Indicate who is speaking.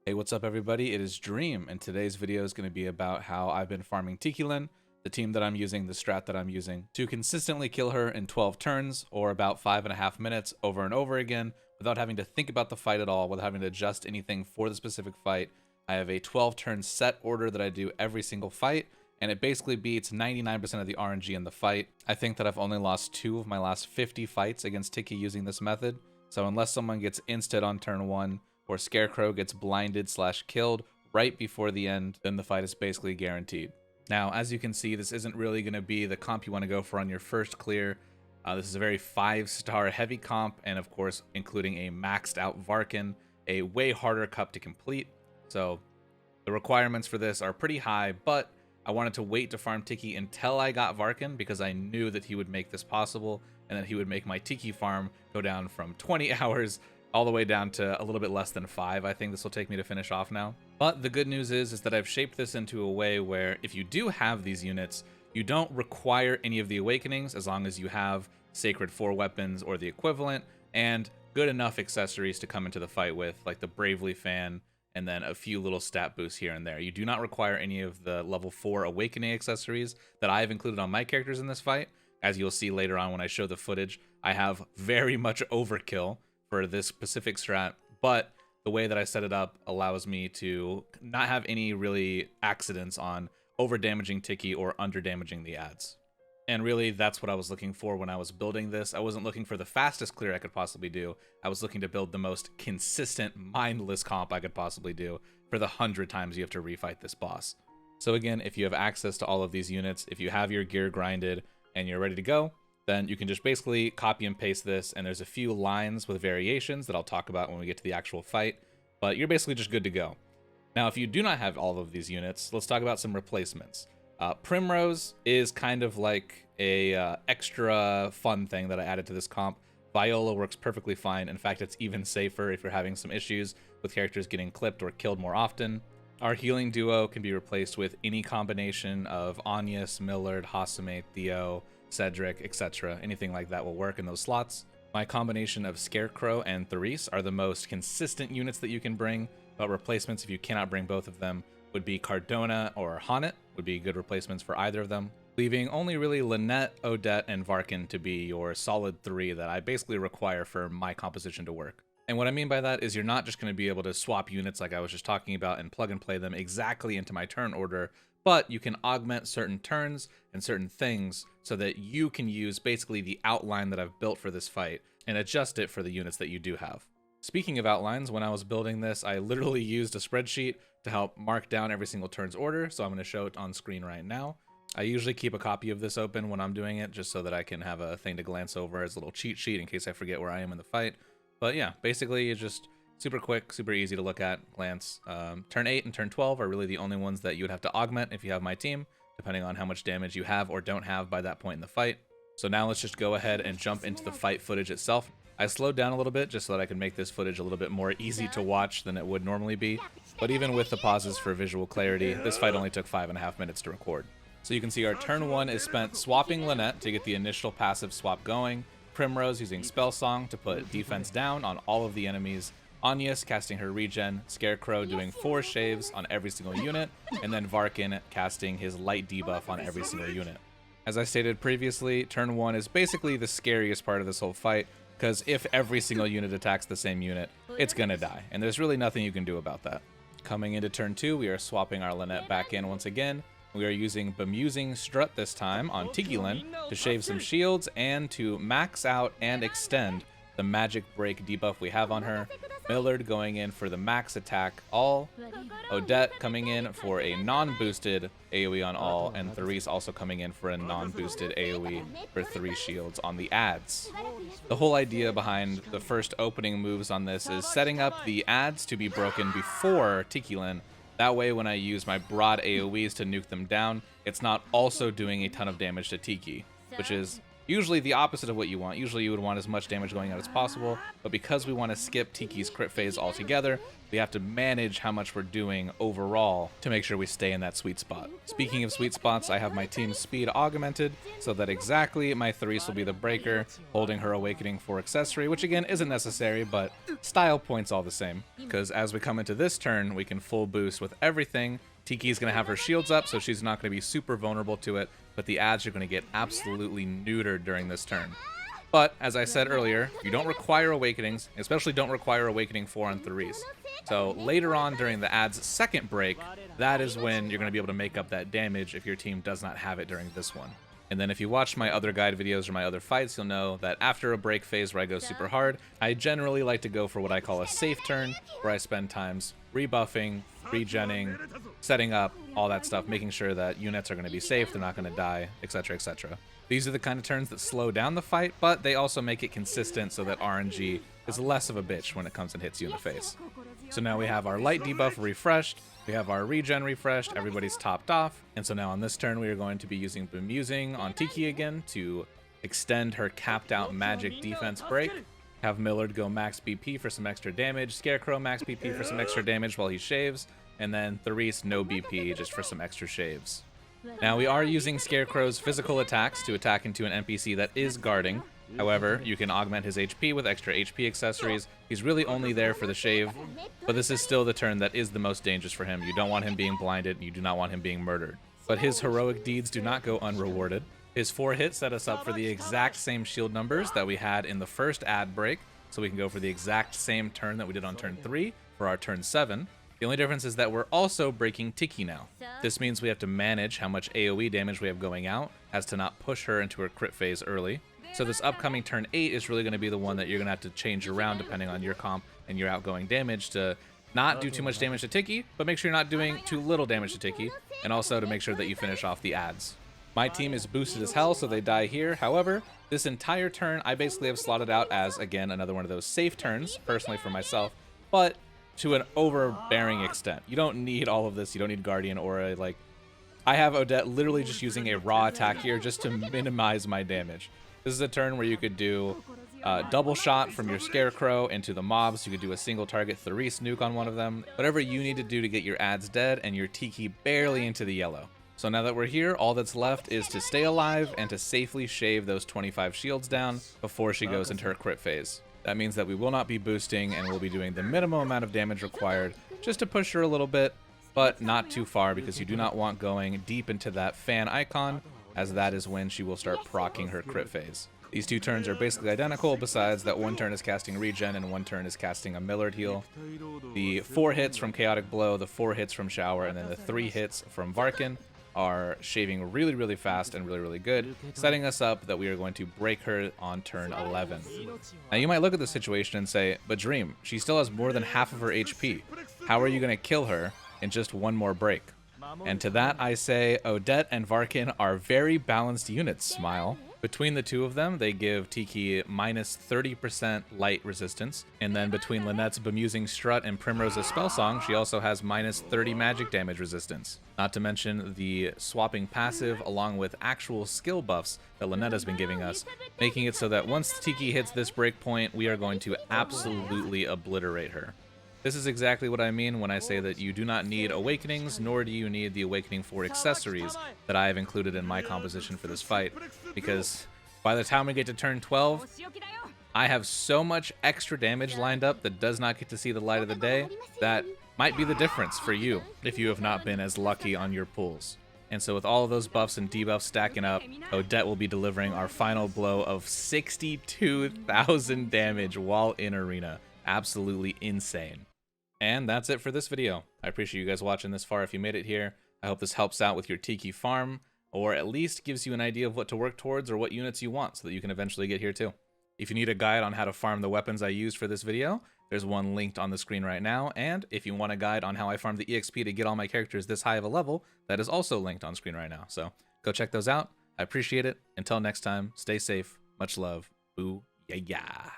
Speaker 1: Hey, what's up everybody? It is Dream, and today's video is going to be about how I've been farming Tikilen, the team that I'm using, the strat that I'm using, to consistently kill her in 12 turns, or about 5.5 minutes over and over again, without having to think about the fight at all, without having to adjust anything for the specific fight. I have a 12 turn set order that I do every single fight, and it basically beats 99% of the RNG in the fight. I think that I've only lost 2 of my last 50 fights against Tiki using this method, so unless someone gets instant on turn 1, or Scarecrow gets blinded/killed right before the end, then the fight is basically guaranteed. Now, as you can see, this isn't really going to be the comp you want to go for on your first clear. This is a very 5-star heavy comp, and of course, including a maxed out Varkin, a way harder cup to complete. So the requirements for this are pretty high, but I wanted to wait to farm Tiki until I got Varkin because I knew that he would make this possible, and that he would make my Tiki farm go down from 20 hours all the way down to a little bit less than 5. I think this will take me to finish off now. But the good news is that I've shaped this into a way where if you do have these units, you don't require any of the awakenings as long as you have Sacred 4 weapons or the equivalent, and good enough accessories to come into the fight with, like the Bravely Fan, and then a few little stat boosts here and there. You do not require any of the level 4 awakening accessories that I've included on my characters in this fight. As you'll see later on when I show the footage, I have very much overkill for this specific strat, but the way that I set it up allows me to not have any really accidents on over damaging Tiki or under damaging the ads. And really, that's what I was looking for when I was building this. I wasn't looking for the fastest clear I could possibly do. I was looking to build the most consistent, mindless comp I could possibly do for the 100 times you have to refight this boss. So again, if you have access to all of these units, if you have your gear grinded and you're ready to go, then you can just basically copy and paste this, and there's a few lines with variations that I'll talk about when we get to the actual fight, but you're basically just good to go. Now, if you do not have all of these units, let's talk about some replacements. Primrose is kind of like a extra fun thing that I added to this comp. Viola works perfectly fine. In fact, it's even safer if you're having some issues with characters getting clipped or killed more often. Our healing duo can be replaced with any combination of Agnes, Millard, Hasame, Theo, Cedric, etc. Anything like that will work in those slots. My combination of Scarecrow and Therese are the most consistent units that you can bring, but replacements, if you cannot bring both of them, would be Cardona or Honnet, would be good replacements for either of them, leaving only really Lynette, Odette, and Varkin to be your solid 3 that I basically require for my composition to work. And what I mean by that is you're not just going to be able to swap units like I was just talking about and plug and play them exactly into my turn order, but you can augment certain turns and certain things so that you can use basically the outline that I've built for this fight and adjust it for the units that you do have. Speaking of outlines, when I was building this, I literally used a spreadsheet to help mark down every single turn's order, so I'm going to show it on screen right now. I usually keep a copy of this open when I'm doing it, just so that I can have a thing to glance over as a little cheat sheet in case I forget where I am in the fight. But yeah, basically it's just super quick, super easy to look at, glance. Turn 8 and turn 12 are really the only ones that you would have to augment if you have my team, depending on how much damage you have or don't have by that point in the fight. So now let's just go ahead and jump into the fight footage itself. I slowed down a little bit just so that I could make this footage a little bit more easy to watch than it would normally be. But even with the pauses for visual clarity, this fight only took 5.5 minutes to record. So you can see our turn 1 is spent swapping Lynette to get the initial passive swap going, Primrose using Spell Song to put defense down on all of the enemies, Agnes casting her regen, Scarecrow doing 4 shaves on every single unit, and then Varkin casting his light debuff on every single unit. As I stated previously, turn 1 is basically the scariest part of this whole fight, because if every single unit attacks the same unit, it's gonna die, and there's really nothing you can do about that. Coming into turn 2, we are swapping our Lynette back in once again. We are using Bemusing Strut this time on Tikilen to shave some shields and to max out and extend the magic break debuff we have on her. Millard going in for the max attack all, Odette coming in for a non-boosted AoE on all, and Therese also coming in for a non-boosted AoE for 3 shields on the ads. The whole idea behind the first opening moves on this is setting up the ads to be broken before Tikilen. That way when I use my broad AoEs to nuke them down, it's not also doing a ton of damage to Tiki, which is usually the opposite of what you want. Usually you would want as much damage going out as possible, but because we want to skip Tiki's crit phase altogether, we have to manage how much we're doing overall to make sure we stay in that sweet spot. Speaking of sweet spots, I have my team's speed augmented so that exactly my Therese will be the breaker, holding her Awakening 4 accessory, which again isn't necessary, but style points all the same. Because as we come into this turn, we can full boost with everything. Tiki's going to have her shields up, so she's not going to be super vulnerable to it, but the ads are going to get absolutely neutered during this turn. But, as I said earlier, you don't require Awakenings, especially don't require Awakening 4 on Therese. So later on during the ad's second break, that is when you're going to be able to make up that damage if your team does not have it during this one. And then if you watch my other guide videos or my other fights, you'll know that after a break phase where I go super hard, I generally like to go for what I call a safe turn, where I spend times rebuffing, regenning, setting up, all that stuff, making sure that units are going to be safe, they're not going to die, etc, etc. These are the kind of turns that slow down the fight, but they also make it consistent so that RNG is less of a bitch when it comes and hits you in the face. So now we have our light debuff refreshed, we have our regen refreshed, everybody's topped off, and so now on this turn we are going to be using Bemusing on Tiki again to extend her capped out magic defense break. Have Millard go max BP for some extra damage, Scarecrow max BP for some extra damage while he shaves, and then Therese no BP just for some extra shaves. Now we are using Scarecrow's physical attacks to attack into an NPC that is guarding. However, you can augment his HP with extra HP accessories. He's really only there for the shave, but this is still the turn that is the most dangerous for him. You don't want him being blinded, you do not want him being murdered. But his heroic deeds do not go unrewarded. His 4 hits set us up for the exact same shield numbers that we had in the first ad break, so we can go for the exact same turn that we did on turn 3 for our turn 7. The only difference is that we're also breaking Tiki now. This means we have to manage how much AoE damage we have going out, as to not push her into her crit phase early. So this upcoming turn 8 is really going to be the one that you're going to have to change around depending on your comp and your outgoing damage to not do too much damage to Tiki, but make sure you're not doing too little damage to Tiki, and also to make sure that you finish off the ads. My team is boosted as hell, so they die here. However, this entire turn I basically have slotted out as, again, another one of those safe turns, personally for myself, but to an overbearing extent. You don't need all of this. You don't need Guardian Aura. Like, I have Odette literally just using a raw attack here just to minimize my damage. This is a turn where you could do double shot from your Scarecrow into the mobs. You could do a single target Therese nuke on one of them. Whatever you need to do to get your ads dead and your Tiki barely into the yellow. So now that we're here, all that's left is to stay alive and to safely shave those 25 shields down before she goes into her crit phase. That means that we will not be boosting and we'll be doing the minimum amount of damage required just to push her a little bit, but not too far because you do not want going deep into that fan icon, as that is when she will start proccing her crit phase. These two turns are basically identical, besides that one turn is casting regen and one turn is casting a Millard heal. The 4 hits from Chaotic Blow, the 4 hits from Shower, and then the 3 hits from Varkin are shaving really, really fast and really, really good, setting us up that we are going to break her on turn 11. Now you might look at the situation and say, but Dream, she still has more than half of her HP. How are you going to kill her in just one more break? And to that I say, Odette and Varkin are very balanced units, Smile. Between the two of them, they give Tiki minus 30% light resistance, and then between Lynette's Bemusing Strut and Primrose's Spell Song, she also has minus 30 magic damage resistance. Not to mention the swapping passive along with actual skill buffs that Lynette has been giving us, making it so that once Tiki hits this breakpoint, we are going to absolutely obliterate her. This is exactly what I mean when I say that you do not need Awakenings, nor do you need the Awakening 4 accessories that I have included in my composition for this fight, because by the time we get to turn 12, I have so much extra damage lined up that does not get to see the light of the day that might be the difference for you if you have not been as lucky on your pulls. And so with all of those buffs and debuffs stacking up, Odette will be delivering our final blow of 62,000 damage while in arena. Absolutely insane. And that's it for this video. I appreciate you guys watching this far if you made it here. I hope this helps out with your Tiki farm, or at least gives you an idea of what to work towards or what units you want so that you can eventually get here too. If you need a guide on how to farm the weapons I used for this video, there's one linked on the screen right now, and if you want a guide on how I farmed the EXP to get all my characters this high of a level, that is also linked on screen right now. So go check those out. I appreciate it. Until next time, stay safe. Much love. Boo. Yeah.